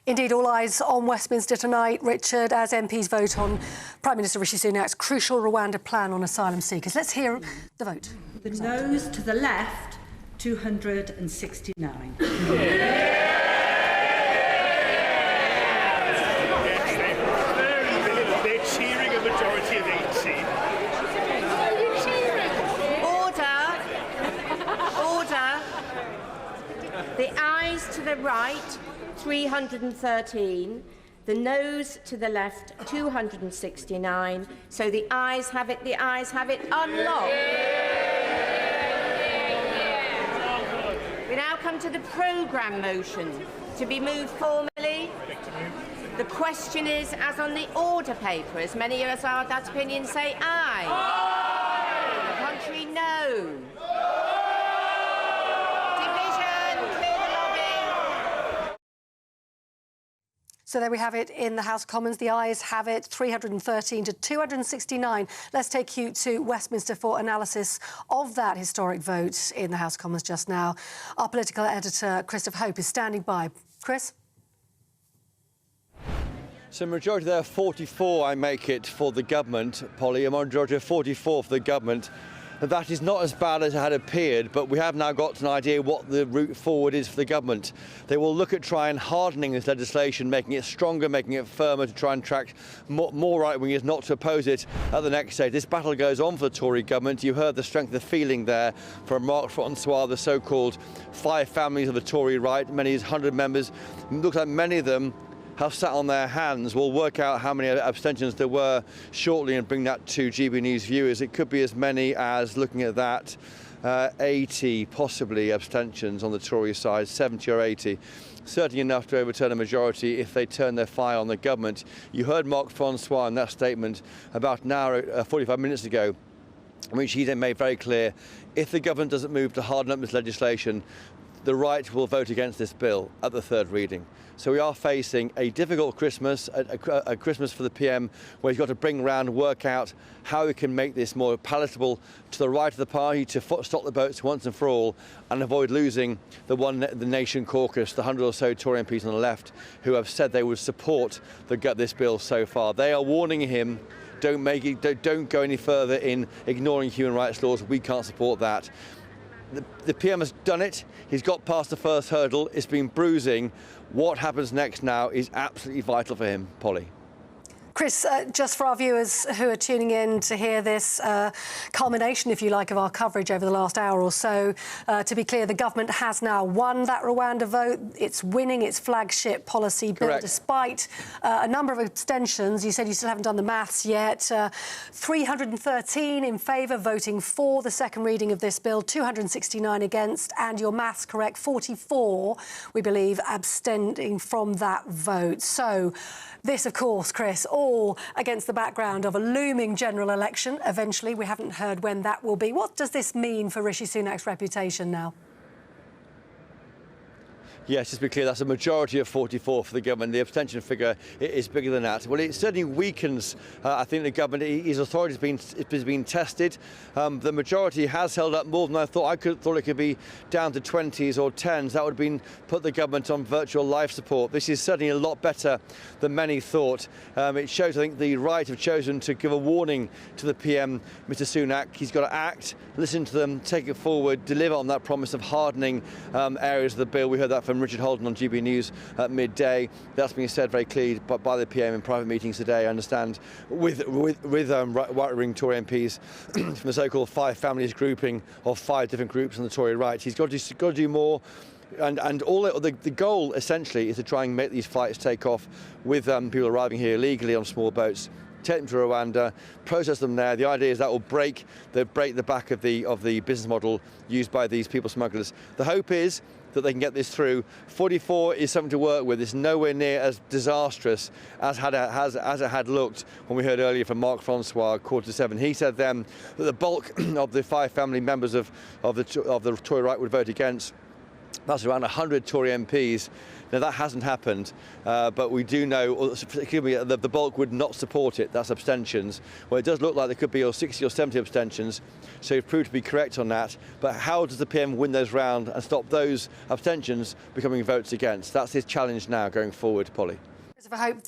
Indeed, all eyes on Westminster tonight, Richard, as MPs vote on Prime Minister Rishi Sunak's crucial Rwanda plan on asylum seekers. Let's hear the vote. The noes to the left, 269. They're cheering a majority of 18. Order. The ayes to the right, 313. The noes to the left, 269. So the ayes have it. The ayes have it. Unlocked. We now come to the programme motion to be moved formally. The question is, as on the order paper, as many as are of that opinion say aye. Aye. The contrary, no. So there we have it in the House of Commons. The ayes have it, 313 to 269. Let's take you to Westminster for analysis of that historic vote in the House of Commons just now. Our political editor, Christopher Hope, is standing by. Chris? So majority there, 44, I make it, for the government, Polly. A majority of 44 for the government. That is not as bad as it had appeared, but we have now got an idea what the route forward is for the government. They will look at trying hardening this legislation, making it stronger, making it firmer, to try and attract more right-wingers not to oppose it at the next stage. This battle goes on for the Tory government. You heard the strength of the feeling there from Mark Francois, the so-called five families of the Tory right, many as 100 members. It looks like many of them have sat on their hands. We'll work out how many abstentions there were shortly and bring that to GBNews viewers. It could be as many as, looking at that, 80 possibly abstentions on the Tory side, 70 or 80. Certainly enough to overturn a majority if they turn their fire on the government. You heard Mark Francois in that statement about an hour, 45 minutes ago, in which he then made very clear, if the government doesn't move to harden up this legislation, the right will vote against this bill at the third reading. So we are facing a difficult Christmas, a Christmas for the PM, where he's got to bring around and work out how we can make this more palatable to the right of the party, to stop the votes once and for all, and avoid losing the Nation caucus, the 100 or so Tory MPs on the left, who have said they would support this bill so far. They are warning him, don't go any further in ignoring human rights laws. We can't support that. The PM has done it. He's got past the first hurdle. It's been bruising. What happens next now is absolutely vital for him, Polly. Chris, just for our viewers who are tuning in to hear this culmination, if you like, of our coverage over the last hour or so, to be clear, the government has now won that Rwanda vote. It's winning its flagship policy bill. Correct. Despite a number of abstentions. You said you still haven't done the maths yet. 313 in favour, voting for the second reading of this bill, 269 against, and your maths correct, 44, we believe, abstaining from that vote. So this, of course, Chris, all against the background of a looming general election. Eventually, we haven't heard when that will be. What does this mean for Rishi Sunak's reputation now? Yes, just to be clear, that's a majority of 44 for the government. The abstention figure is bigger than that. Well, it certainly weakens, I think, the government. His authority has been tested. The majority has held up more than I thought. I thought it could be down to 20s or 10s. That would have put the government on virtual life support. This is certainly a lot better than many thought. It shows, I think, the right have chosen to give a warning to the PM, Mr Sunak. He's got to act, listen to them, take it forward, deliver on that promise of hardening areas of the bill. We heard that from Richard Holden on GBNews at midday. That's being said very clearly by the PM in private meetings today, I understand, with right-wing Tory MPs from the so-called five families grouping of five different groups on the Tory right. He's got to do more. And all the goal, essentially, is to try and make these flights take off with people arriving here illegally on small boats, take them to Rwanda, process them there. The idea is that will break the back of the business model used by these people smugglers. The hope is that they can get this through. 44 is something to work with. It's nowhere near as disastrous as it had looked when we heard earlier from Mark Francois, 6:45. He said then that the bulk of the five family members of the Tory right would vote against. That's around 100 Tory MPs. Now, that hasn't happened, but we do know, the bulk would not support it. That's abstentions. Well, it does look like there could be 60 or 70 abstentions, so you've proved to be correct on that. But how does the PM win those round and stop those abstentions becoming votes against? That's his challenge now going forward, Polly. Hope